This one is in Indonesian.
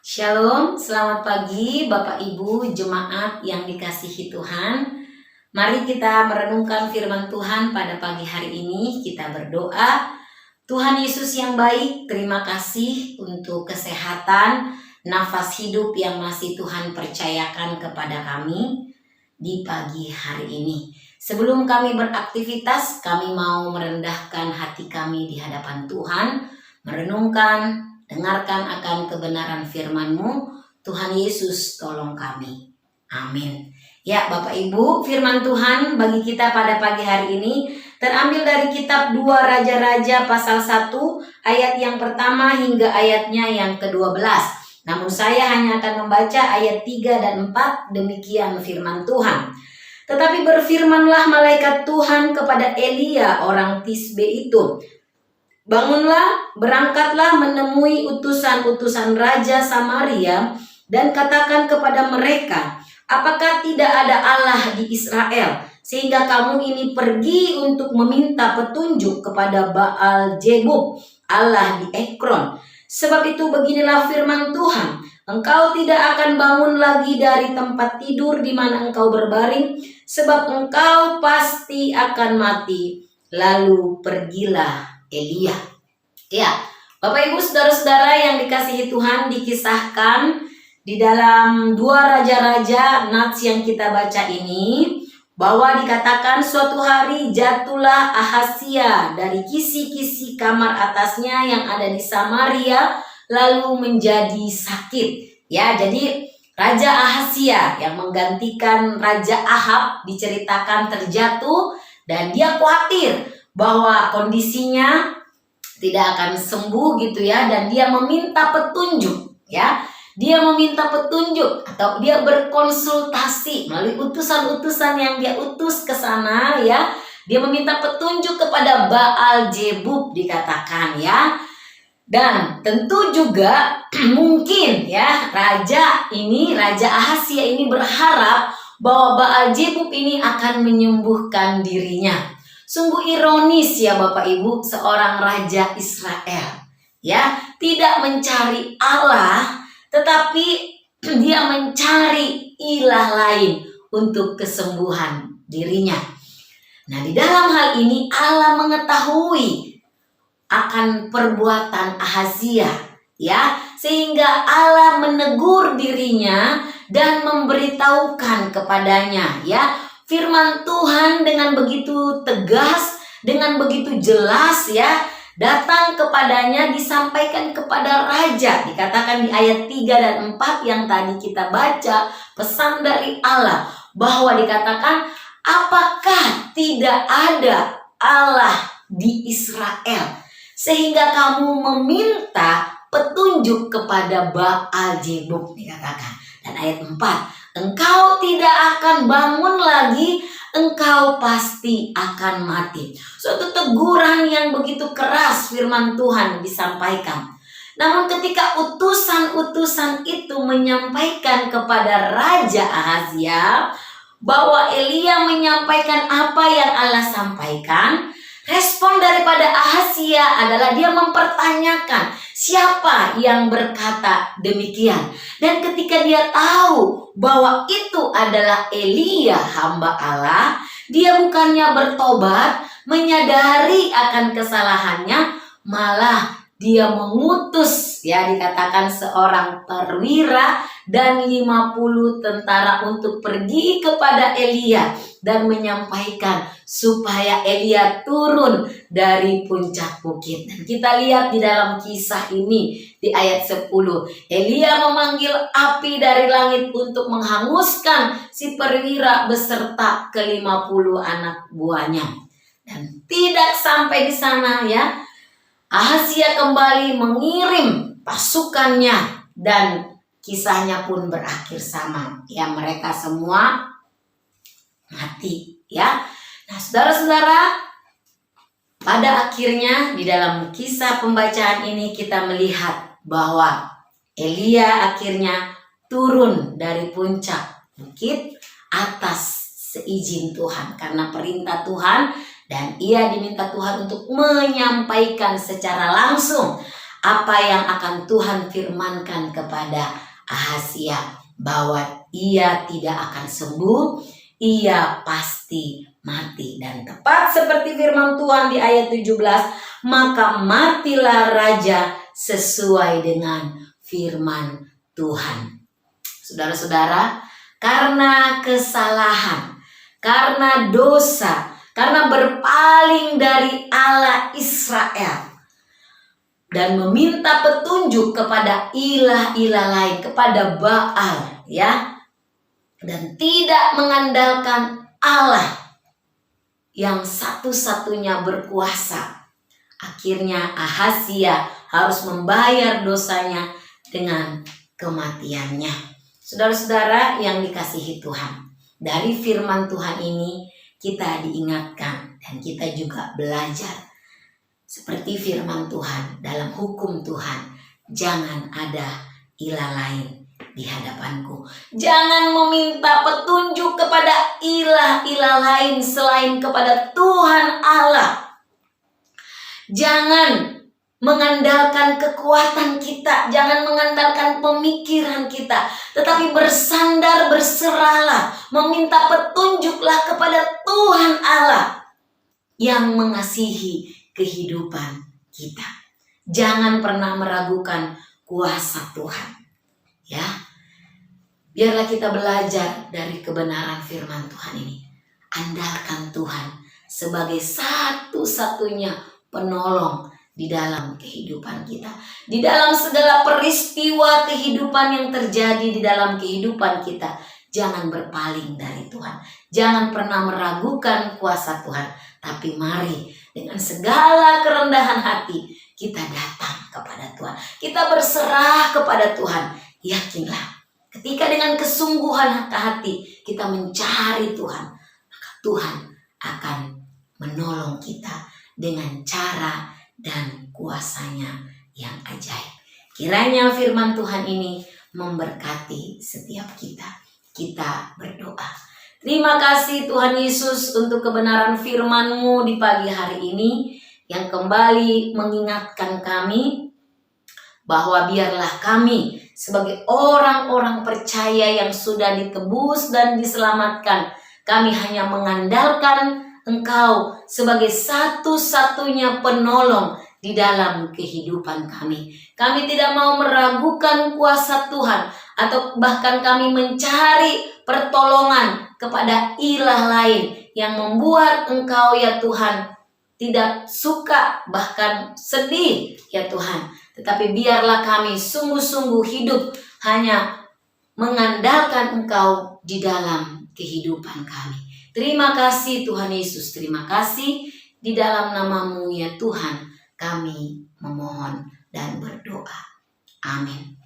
Shalom, selamat pagi Bapak Ibu jemaat yang dikasihi Tuhan. Mari kita merenungkan firman Tuhan pada pagi hari ini. Kita berdoa. Tuhan Yesus yang baik, terima kasih untuk kesehatan, nafas hidup yang masih Tuhan percayakan kepada kami di pagi hari ini. Sebelum kami beraktivitas, kami mau merendahkan hati kami di hadapan Tuhan, merenungkan, dengarkan akan kebenaran firman-Mu. Tuhan Yesus tolong kami. Amin. Ya Bapak Ibu, firman Tuhan bagi kita pada pagi hari ini terambil dari kitab 2 Raja-Raja pasal 1 ayat yang pertama hingga ayatnya yang ke-12. Namun saya hanya akan membaca ayat 3 dan 4, demikian firman Tuhan. Tetapi berfirmanlah malaikat Tuhan kepada Elia orang Tisbe itu, "Bangunlah, berangkatlah menemui utusan-utusan Raja Samaria dan katakan kepada mereka, apakah tidak ada Allah di Israel, sehingga kamu ini pergi untuk meminta petunjuk kepada Baal Zebub, Allah di Ekron. Sebab itu beginilah firman Tuhan, engkau tidak akan bangun lagi dari tempat tidur di mana engkau berbaring, sebab engkau pasti akan mati. Lalu pergilah Elia." Ya, Bapak Ibu saudara-saudara yang dikasihi Tuhan, dikisahkan di dalam 2 Raja-Raja nats yang kita baca ini, bahwa dikatakan suatu hari jatuhlah Ahazia dari kisi-kisi kamar atasnya yang ada di Samaria lalu menjadi sakit. Ya, jadi Raja Ahazia yang menggantikan Raja Ahab diceritakan terjatuh dan dia khawatir bahwa kondisinya tidak akan sembuh gitu ya, dan dia meminta petunjuk ya. Dia meminta petunjuk atau dia berkonsultasi melalui utusan-utusan yang dia utus ke sana ya. Dia meminta petunjuk kepada Baal Zebub dikatakan ya. Dan tentu juga mungkin ya Raja Ahazia ini berharap bahwa Baal Zebub ini akan menyembuhkan dirinya. Sungguh ironis ya Bapak Ibu, seorang Raja Israel ya tidak mencari Allah, tetapi dia mencari ilah lain untuk kesembuhan dirinya. Nah, di dalam hal ini Allah mengetahui akan perbuatan Ahazia ya, sehingga Allah menegur dirinya dan memberitahukan kepadanya ya. Firman Tuhan dengan begitu tegas, dengan begitu jelas ya, datang kepadanya, disampaikan kepada raja. Dikatakan di ayat 3 dan 4 yang tadi kita baca, pesan dari Allah bahwa dikatakan, apakah tidak ada Allah di Israel sehingga kamu meminta petunjuk kepada Baal Zebub, dikatakan. Dan ayat 4, engkau tidak akan bangun lagi, engkau pasti akan mati. Suatu teguran yang begitu keras firman Tuhan disampaikan. Namun ketika utusan-utusan itu menyampaikan kepada Raja Ahazia bahwa Elia menyampaikan apa yang Allah sampaikan, respon daripada Ahazia adalah dia mempertanyakan siapa yang berkata demikian. Dan ketika dia tahu bahwa itu adalah Elia hamba Allah, dia bukannya bertobat, menyadari akan kesalahannya, malah dia mengutus ya, dikatakan seorang perwira dan 50 tentara untuk pergi kepada Elia dan menyampaikan supaya Elia turun dari puncak bukit. Dan kita lihat di dalam kisah ini di ayat 10, Elia memanggil api dari langit untuk menghanguskan si perwira beserta ke-50 anak buahnya. Dan tidak sampai di sana ya, Ahazia kembali mengirim pasukannya dan kisahnya pun berakhir sama ya, mereka semua mati ya. Nah, saudara-saudara, pada akhirnya di dalam kisah pembacaan ini kita melihat bahwa Elia akhirnya turun dari puncak bukit atas seizin Tuhan karena perintah Tuhan, dan ia diminta Tuhan untuk menyampaikan secara langsung Apa yang akan Tuhan firmankan kepada Ahazia, bahwa ia tidak akan sembuh, ia pasti mati. Dan tepat seperti firman Tuhan di ayat 17, maka matilah raja sesuai dengan firman Tuhan. Saudara-saudara, karena kesalahan, karena dosa, karena berpaling dari Allah Israel dan meminta petunjuk kepada ilah-ilah lain, kepada Baal, ya, dan tidak mengandalkan Allah yang satu-satunya berkuasa, akhirnya Ahazia harus membayar dosanya dengan kematiannya. Saudara-saudara yang dikasihi Tuhan, dari firman Tuhan ini kita diingatkan dan kita juga belajar. Seperti firman Tuhan dalam hukum Tuhan, jangan ada ilah lain di hadapanku. Jangan meminta petunjuk kepada ilah-ilah lain selain kepada Tuhan Allah. Jangan mengandalkan kekuatan kita, jangan mengandalkan pemikiran kita, tetapi bersandar, berserahlah, meminta petunjuklah kepada Tuhan Allah yang mengasihi kehidupan kita. Jangan pernah meragukan kuasa Tuhan, ya. Biarlah kita belajar dari kebenaran firman Tuhan ini. Andalkan Tuhan sebagai satu-satunya penolong di dalam kehidupan kita. Di dalam segala peristiwa kehidupan yang terjadi di dalam kehidupan kita, jangan berpaling dari Tuhan. Jangan pernah meragukan kuasa Tuhan. Tapi mari dengan segala kerendahan hati kita datang kepada Tuhan. Kita berserah kepada Tuhan. Yakinlah, ketika dengan kesungguhan hati kita mencari Tuhan, maka Tuhan akan menolong kita dengan cara dan kuasanya yang ajaib. Kiranya firman Tuhan ini memberkati setiap kita. Kita berdoa. Terima kasih Tuhan Yesus untuk kebenaran firman-Mu di pagi hari ini yang kembali mengingatkan kami bahwa biarlah kami sebagai orang-orang percaya yang sudah ditebus dan diselamatkan, kami hanya mengandalkan Engkau sebagai satu-satunya penolong di dalam kehidupan kami. Kami tidak mau meragukan kuasa Tuhan atau bahkan kami mencari pertolongan kepada ilah lain yang membuat Engkau ya Tuhan tidak suka bahkan sedih ya Tuhan. Tetapi biarlah kami sungguh-sungguh hidup hanya mengandalkan Engkau di dalam kehidupan kami. Terima kasih Tuhan Yesus, terima kasih di dalam nama-Mu ya Tuhan kami memohon dan berdoa. Amin.